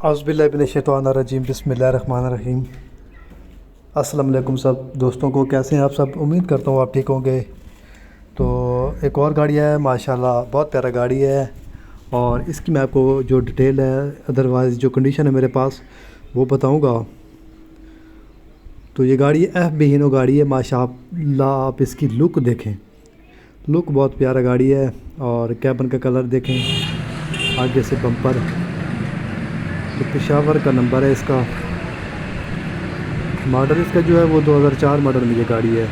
औज़ुबिल्लाहिमिनश्शैतानिर्रजीम बिस्मिल्लाहिर्रहमानिर्रहीम। अस्सलाम वालेकुम सब दोस्तों को, कैसे हैं आप सब। उम्मीद करता हूँ आप ठीक होंगे। तो एक और गाड़ी है माशाल्लाह, बहुत प्यारा गाड़ी है और इसकी मैं आपको जो डिटेल है अदरवाइज़ जो कंडीशन है मेरे पास वो बताऊँगा। तो ये गाड़ी FB हीनो गाड़ी है माशाल्लाह। आप इसकी लुक देखें, लुक बहुत प्यारा गाड़ी है। और कैबन का कलर देखें, आगे से बम्पर, तो पेशावर का नंबर है इसका। मॉडल इसका जो है वो 2004 मॉडल में ये गाड़ी है।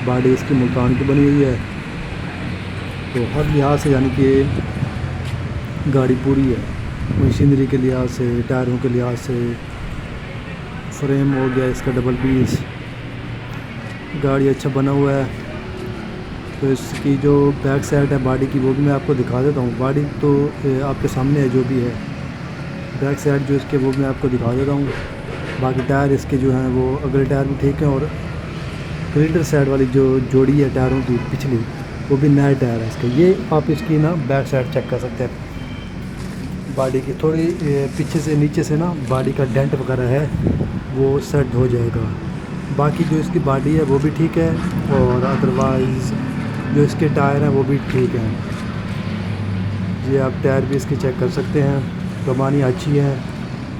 बॉडी इसकी मुल्तान की बनी हुई है। तो हर लिहाज से यानी कि गाड़ी पूरी है, मशीनरी के लिहाज से, टायरों के लिहाज से, फ्रेम हो गया इसका डबल पीस, गाड़ी अच्छा बना हुआ है। तो इसकी जो बैक साइड है बॉडी की वो भी मैं आपको दिखा देता हूँ। बॉडी तो आपके सामने है जो भी है, बैक साइड जो इसके वो मैं आपको दिखा देता हूँ। बाकी टायर इसके जो हैं वो अगले टायर भी ठीक हैं और ग्रिल्डर साइड वाली जो जोड़ी है टायरों की पिछली वो भी नया टायर है इसका। ये आप इसकी ना बैक साइड चेक कर सकते हैं। बॉडी की थोड़ी पीछे से नीचे से ना बॉडी का डेंट वगैरह है वो सेट हो जाएगा। बाकी जो इसकी बॉडी है वो भी ठीक है और अदरवाइज़ जो इसके टायर हैं वो भी ठीक हैं। ये आप टायर भी इसके चेक कर सकते हैं, कमानी अच्छी है।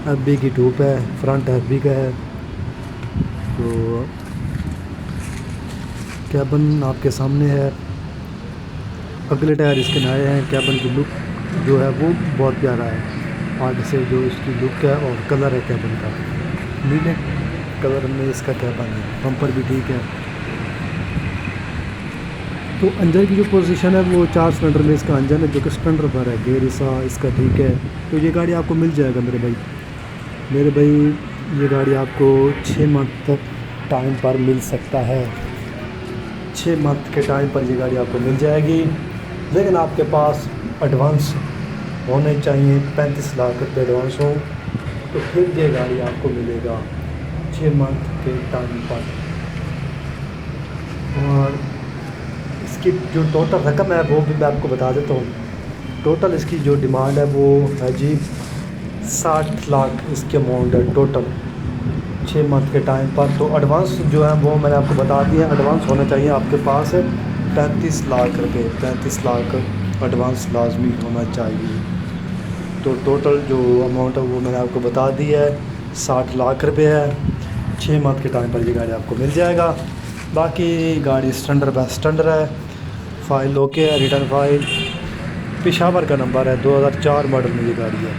FB की ट्यूब है, फ्रंट FB का है। तो कैबन आपके सामने है, अगले टायर इसके नए हैं। कैबन की लुक जो है वो बहुत प्यारा है। आगे से जो इसकी लुक है और कलर है कैबन का, नीले कलर में इसका कैबन है। बम्पर भी ठीक है। तो इंजन की जो पोजीशन है वो 4 सिलेंडर में इसका इंजन है जो कि स्टैंडर्ड पर है। गेयर इसका ठीक है। तो ये गाड़ी आपको मिल जाएगा मेरे भाई ये गाड़ी आपको 6 मंथ तक टाइम पर मिल सकता है। 6 मंथ के टाइम पर ये गाड़ी आपको मिल जाएगी, लेकिन आपके पास एडवांस होने चाहिए। 35 लाख रुपये एडवांस हो तो फिर ये गाड़ी आपको मिलेगा 6 मंथ के टाइम पर। और इसकी जो टोटल रकम है वो भी मैं आपको बता देता हूँ। टोटल इसकी जो डिमांड है वो है जी 60 लाख इसके अमाउंट है टोटल 6 मंथ के टाइम पर। तो एडवांस जो है वो मैंने आपको बता दिया, एडवांस होना चाहिए आपके पास 35 लाख रुपये। 35 लाख एडवांस लाजमी होना चाहिए। तो टोटल जो अमाउंट है वो मैंने आपको बता दी है, 60 लाख रुपये है। 6 मंथ के टाइम पर ये गाड़ी आपको मिल जाएगा। बाकी गाड़ी स्टैंडर्ड बाय स्टैंडर्ड है, फाइल ओके है, रिटर्न फाइल, पेशावर का नंबर है, 2004 मॉडल में ये गाड़ी है।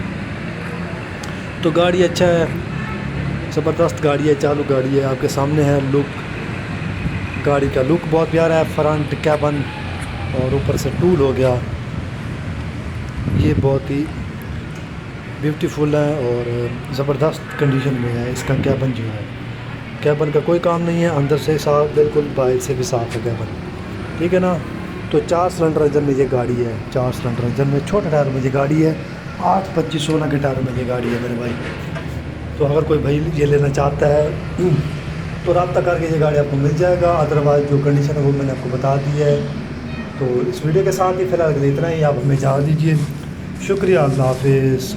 तो गाड़ी अच्छा है, ज़बरदस्त गाड़ी है, चालू गाड़ी है। आपके सामने है लुक, गाड़ी का लुक बहुत प्यारा है। फ्रंट कैबन और ऊपर से टूल हो गया, ये बहुत ही ब्यूटीफुल है और ज़बरदस्त कंडीशन में है। इसका कैबन जो है, कैबन का कोई काम नहीं है, अंदर से साफ, बिल्कुल बाहर से भी साफ़ है कैबन, ठीक है ना। तो 4 सिलेंडर इंजन में ये गाड़ी है, 4 सिलेंडर इंजन में, छोटे टायर में ये गाड़ी है। 8-25-16 के टायर में ये गाड़ी है मेरे भाई। तो अगर कोई भाई ये लेना चाहता है तो रब्ता करके ये गाड़ी आपको मिल जाएगा। अदरवाइज़ जो कंडीशन है वो मैंने आपको बता दी है। तो इस वीडियो के साथ ही फ़िलहाल इतना ही, आप हमें इजाज़त दीजिए। शुक्रिया, अल्लाह हाफिज़।